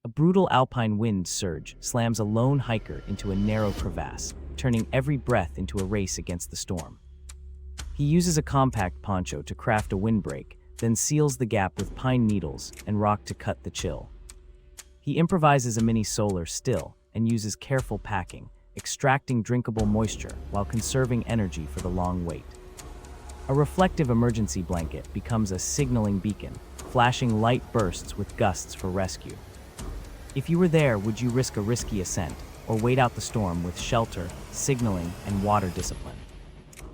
A brutal alpine wind surge slams a lone hiker into a narrow crevasse, turning every breath into a race against the storm. He uses a compact poncho to craft a windbreak, then seals the gap with pine needles and rock to cut the chill. He improvises a mini solar still and uses careful packing, extracting drinkable moisture while conserving energy for the long wait. A reflective emergency blanket becomes a signaling beacon, flashing light bursts with gusts for rescue. If you were there, would you risk a risky ascent or wait out the storm with shelter, signaling, and water discipline?